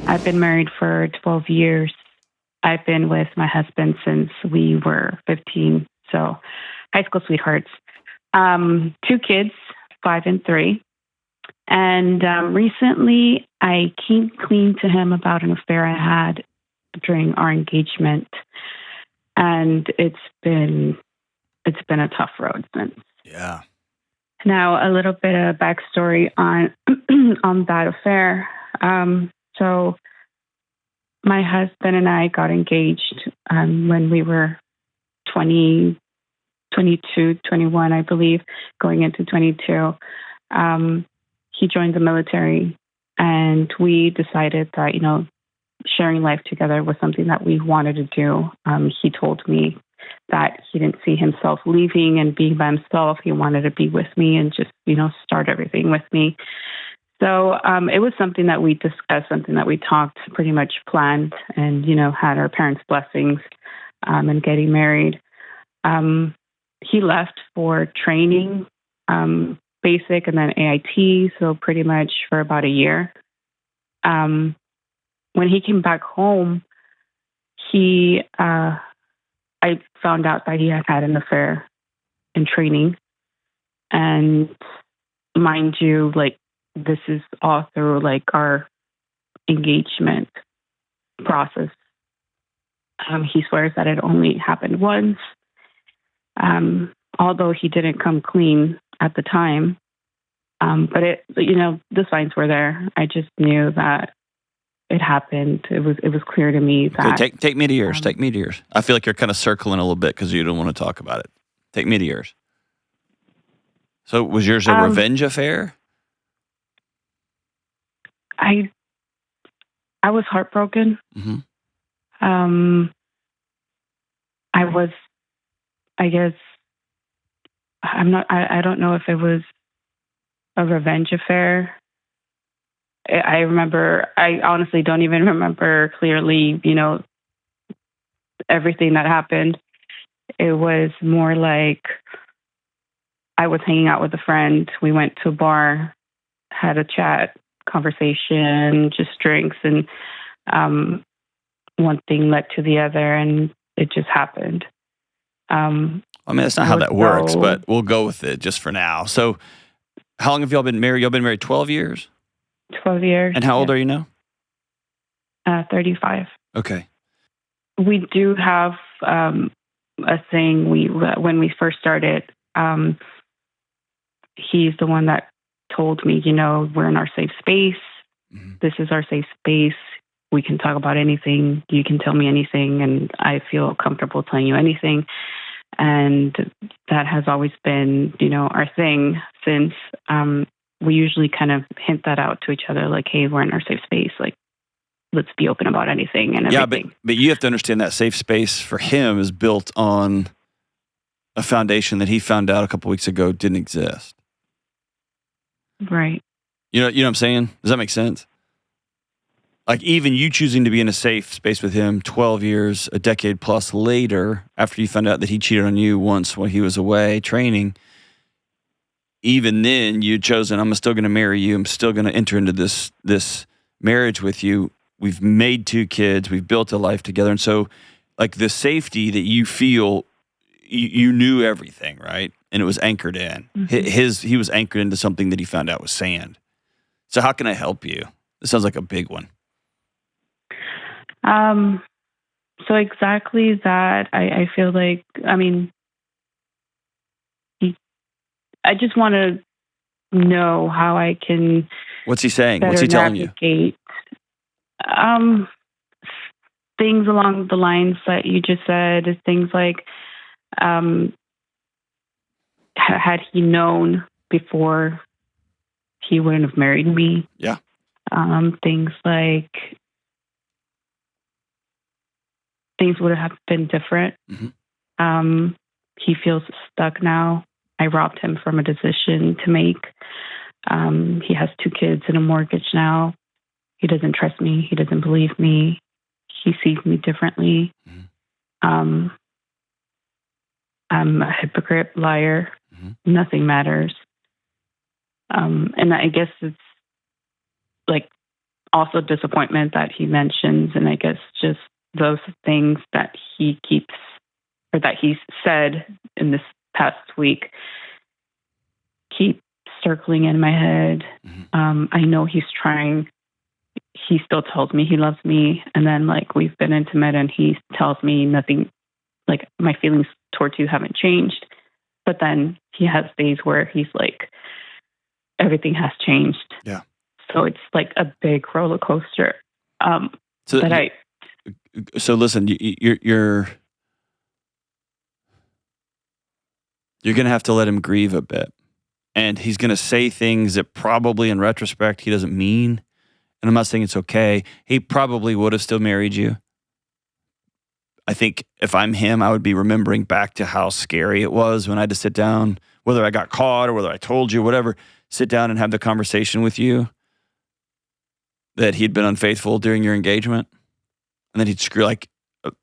I've been married for 12 years. I've been with my husband since we were 15. So high school sweethearts. Two kids, 5 and 3. And recently I came clean to him about an affair I had during our engagement. And it's been a tough road since. Yeah. Now, a little bit of backstory on on that affair. So my husband and I got engaged when we were 20, 22, 21, I believe, going into 22. He joined the military, and we decided that, sharing life together was something that we wanted to do. He told me that he didn't see himself leaving and being by himself. He wanted to be with me and just, start everything with me. So it was something that we discussed, something that we talked, pretty much planned, and, had our parents' blessings in getting married. He left for training, basic and then AIT, so pretty much for about a year. When he came back home, I found out that he had an affair in training. And mind you, this is all through our engagement process. He swears that it only happened once. Although he didn't come clean at the time. But the signs were there. I just knew that it happened. It was clear to me that. Okay, take me to yours. Take me to yours. I feel like you're kind of circling a little bit because you don't want to talk about it. Take me to yours. So was yours a revenge affair? I was heartbroken. Mm-hmm. I was, I guess, I don't know if it was a revenge affair. I honestly don't even remember clearly, everything that happened. It was more like I was hanging out with a friend. We went to a bar, had a chat, conversation, just drinks, and one thing led to the other, and it just happened. That's not how that works, but we'll go with it just for now. So how long have y'all been married? Y'all been married 12 years? 12 years. And how old are you now? 35. Okay. We do have a thing. When we first started, he's the one that told me, we're in our safe space. Mm-hmm. This is our safe space. We can talk about anything. You can tell me anything, and I feel comfortable telling you anything. And that has always been, our thing since. We usually kind of hint that out to each other, like, hey, we're in our safe space. Like, let's be open about anything and everything. Yeah, but you have to understand that safe space for him is built on a foundation that he found out a couple weeks ago didn't exist. Right. You know what I'm saying? Does that make sense? Like, even you choosing to be in a safe space with him 12 years, a decade plus later, after you found out that he cheated on you once while he was away training, even then you'd chosen, I'm still going to marry you. I'm still going to enter into this marriage with you. We've made 2 kids. We've built a life together. And so, like, the safety that you feel, you knew everything, right? And it was anchored in. Mm-hmm. He was anchored into something that he found out was sand. So how can I help you? This sounds like a big one. So exactly that. I feel like, I just want to know how I can. What's he saying? What's he telling you? Things along the lines that you just said. Things like, had he known before, he wouldn't have married me. Yeah. Things like things would have been different. Mm-hmm. He feels stuck now. I robbed him from a decision to make. He has 2 kids and a mortgage now. He doesn't trust me. He doesn't believe me. He sees me differently. Mm-hmm. I'm a hypocrite, liar. Mm-hmm. Nothing matters. And I guess it's like also disappointment that he mentions, and I guess just those things that he keeps or that he's said in this past week keep circling in my head. I know he's trying. He still tells me he loves me, and then like we've been intimate, and he tells me nothing. Like my feelings towards you haven't changed, but then he has days where he's like, everything has changed. Yeah. So it's like a big roller coaster. So listen, you're going to have to let him grieve a bit, and he's going to say things that probably, in retrospect, he doesn't mean. And I'm not saying it's okay. He probably would have still married you. I think if I'm him, I would be remembering back to how scary it was when I had to sit down, whether I got caught or whether I told you, whatever, sit down and have the conversation with you that he'd been unfaithful during your engagement. And then he'd screw like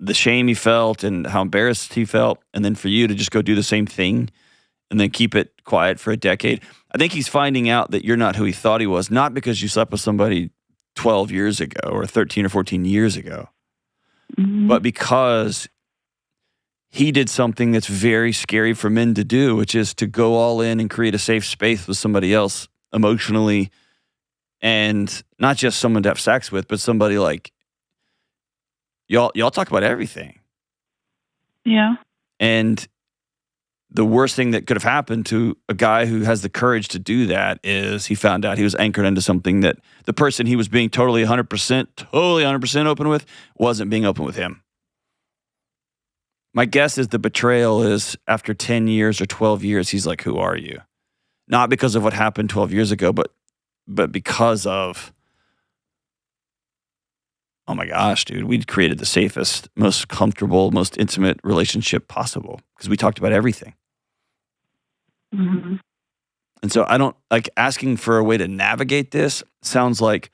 the shame he felt and how embarrassed he felt. And then for you to just go do the same thing and then keep it quiet for a decade. I think he's finding out that you're not who he thought he was, not because you slept with somebody 12 years ago or 13 or 14 years ago, but because he did something that's very scary for men to do, which is to go all in and create a safe space with somebody else emotionally, and not just someone to have sex with, but somebody like y'all talk about everything. Yeah. And the worst thing that could have happened to a guy who has the courage to do that is he found out he was anchored into something that the person he was being totally 100% open with wasn't being open with him. My guess is the betrayal is after 10 years or 12 years, he's like, who are you? Not because of what happened 12 years ago, but because of, oh my gosh, dude, we created the safest, most comfortable, most intimate relationship possible because we talked about everything. Mm-hmm. And so I don't like asking for a way to navigate this. Sounds like,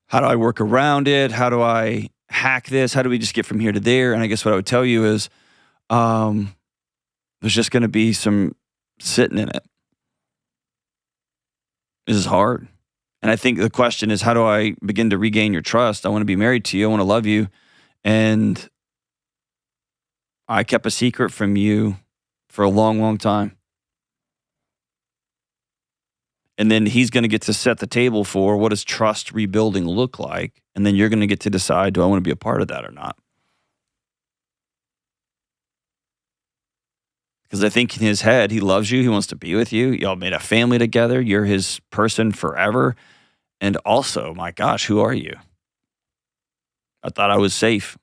how do I work around it? How do I hack this? How do we just get from here to there? And I guess what I would tell you is there's just going to be some sitting in it. This is hard. And I think the question is, how do I begin to regain your trust? I want to be married to you. I want to love you. And I kept a secret from you for a long, long time. And then he's going to get to set the table for what does trust rebuilding look like? And then you're going to get to decide, do I want to be a part of that or not? Because I think in his head, he loves you. He wants to be with you. Y'all made a family together. You're his person forever. And also, my gosh, who are you? I thought I was safe.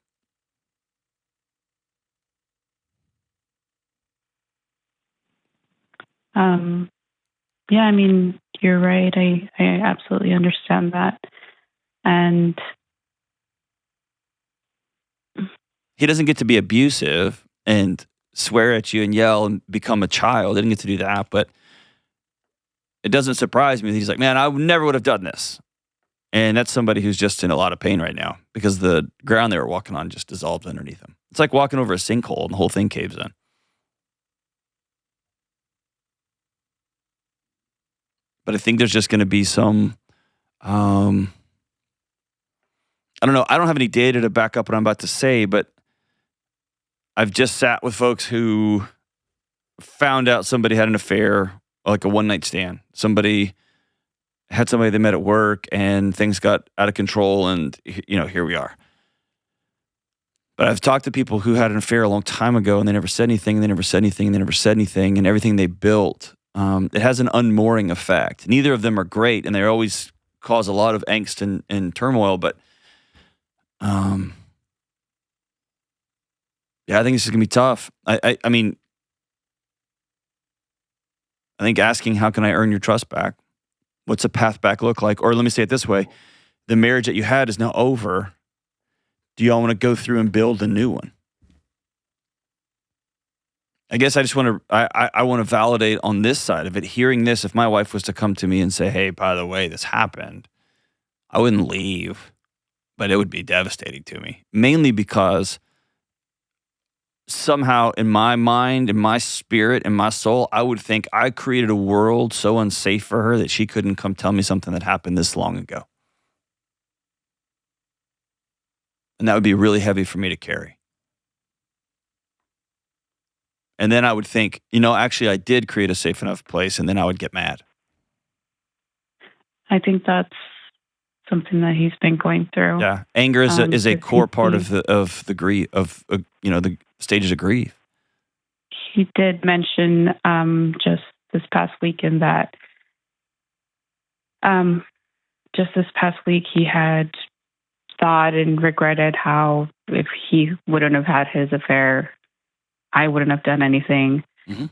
Yeah, I mean, you're right. I absolutely understand that. And he doesn't get to be abusive and swear at you and yell and become a child. He didn't get to do that, but it doesn't surprise me that he's like, man, I never would have done this. And that's somebody who's just in a lot of pain right now because the ground they were walking on just dissolved underneath them. It's like walking over a sinkhole and the whole thing caves in. But I think there's just going to be some, I don't know. I don't have any data to back up what I'm about to say, but I've just sat with folks who found out somebody had an affair, like a one-night stand. Somebody had somebody they met at work and things got out of control and, here we are. But I've talked to people who had an affair a long time ago and they never said anything, and they never said anything, and they never said anything, and everything they built, it has an unmooring effect. Neither of them are great, and they always cause a lot of angst and turmoil, but yeah, I think this is going to be tough. I mean, I think asking, how can I earn your trust back? What's a path back look like? Or let me say it this way. The marriage that you had is now over. Do y'all want to go through and build a new one? I guess I just want to, I want to validate on this side of it. Hearing this, if my wife was to come to me and say, hey, by the way, this happened, I wouldn't leave, but it would be devastating to me. Mainly because somehow in my mind, in my spirit, in my soul, I would think I created a world so unsafe for her that she couldn't come tell me something that happened this long ago. And that would be really heavy for me to carry. And then I would think, actually I did create a safe enough place, and then I would get mad. I think that's something that he's been going through. Yeah. Anger is a core part of the grief, of the stages of grief. He did mention just this past weekend that just this past week he had thought and regretted how if he wouldn't have had his affair, I wouldn't have done anything. Mm-hmm.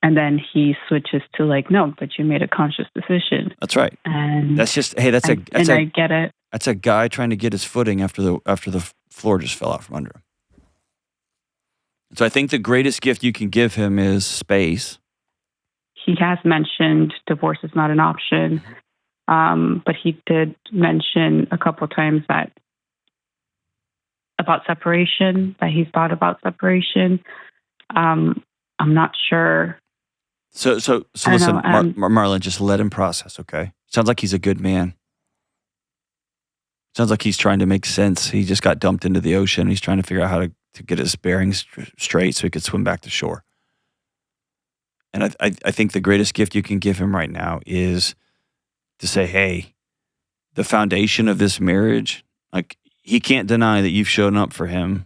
And then he switches to like, no, but you made a conscious decision. That's right. And that's just, hey, I get it. That's a guy trying to get his footing after the floor just fell out from under him. So I think the greatest gift you can give him is space. He has mentioned divorce is not an option, but he did mention a couple of times that about separation, that he's thought about separation. I'm not sure. So listen, Marlon, just let him process, okay? Sounds like he's a good man. Sounds like he's trying to make sense. He just got dumped into the ocean. He's trying to figure out how to get his bearings straight so he could swim back to shore. And I think the greatest gift you can give him right now is to say, hey, the foundation of this marriage, like, he can't deny that you've shown up for him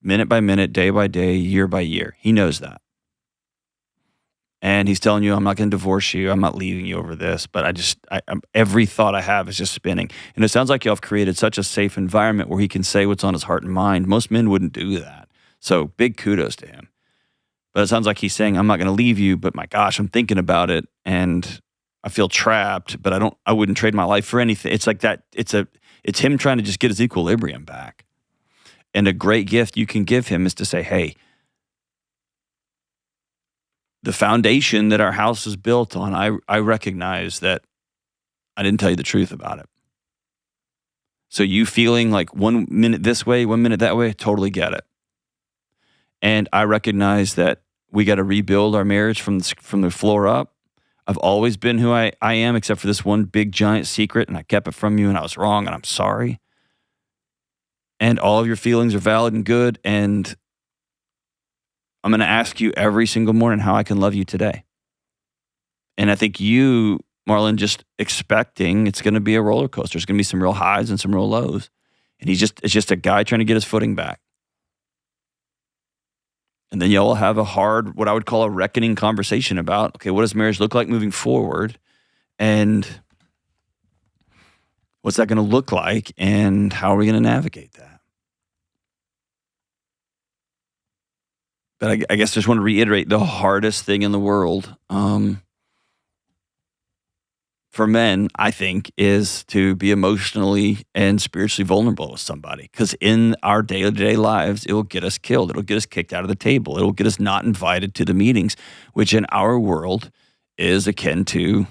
minute by minute, day by day, year by year. He knows that. And he's telling you, I'm not going to divorce you. I'm not leaving you over this. But every thought I have is just spinning. And it sounds like y'all have created such a safe environment where he can say what's on his heart and mind. Most men wouldn't do that. So big kudos to him. But it sounds like he's saying, I'm not going to leave you, but my gosh, I'm thinking about it and I feel trapped, but I wouldn't trade my life for anything. It's like that. It's him trying to just get his equilibrium back. And a great gift you can give him is to say, hey, the foundation that our house is built on, I recognize that I didn't tell you the truth about it. So you feeling like 1 minute this way, 1 minute that way, totally get it. And I recognize that we got to rebuild our marriage from the floor up. I've always been who I am, except for this one big giant secret, and I kept it from you, and I was wrong, and I'm sorry. And all of your feelings are valid and good, and I'm going to ask you every single morning how I can love you today. And I think you, Marlon, just expecting it's going to be a roller coaster. There's going to be some real highs and some real lows. And it's just a guy trying to get his footing back. And then y'all will have a hard, what I would call a reckoning conversation about, okay, what does marriage look like moving forward? And what's that going to look like? And how are we going to navigate that? But I guess I just want to reiterate the hardest thing in the world for men, I think, is to be emotionally and spiritually vulnerable with somebody. Because in our day-to-day lives, it will get us killed. It'll get us kicked out of the table. It'll get us not invited to the meetings, which in our world is akin to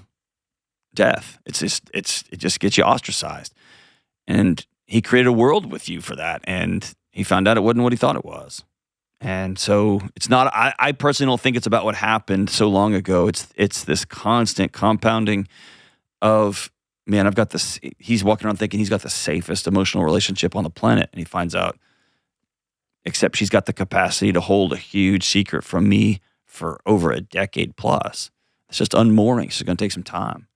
death. It just gets you ostracized. And he created a world with you for that. And he found out it wasn't what he thought it was. And so it's not, I personally don't think it's about what happened so long ago. It's this constant compounding of, man, I've got this, he's walking around thinking he's got the safest emotional relationship on the planet. And he finds out, except she's got the capacity to hold a huge secret from me for over a decade plus. It's just unmooring. It's going to take some time.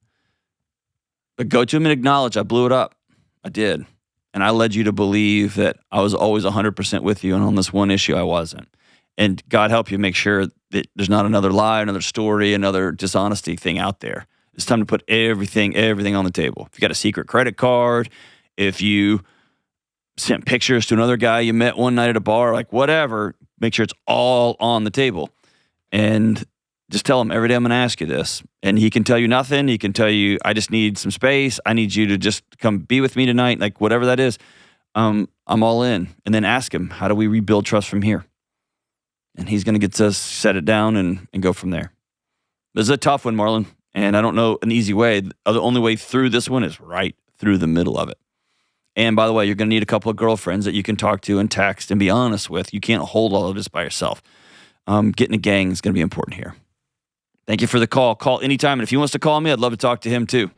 But go to him and acknowledge, I blew it up. I did. And I led you to believe that I was always 100% with you, and on this one issue, I wasn't. And God help you make sure that there's not another lie, another story, another dishonesty thing out there. It's time to put everything on the table. If you got a secret credit card, if you sent pictures to another guy you met one night at a bar, like whatever, make sure it's all on the table. And just tell him, every day I'm going to ask you this. And he can tell you nothing. He can tell you, I just need some space. I need you to just come be with me tonight. Like whatever that is, I'm all in. And then ask him, how do we rebuild trust from here? And he's going to get to set it down and go from there. This is a tough one, Marlon. And I don't know an easy way. The only way through this one is right through the middle of it. And by the way, you're going to need a couple of girlfriends that you can talk to and text and be honest with. You can't hold all of this by yourself. Getting a gang is going to be important here. Thank you for the call. Call anytime. And if he wants to call me, I'd love to talk to him too.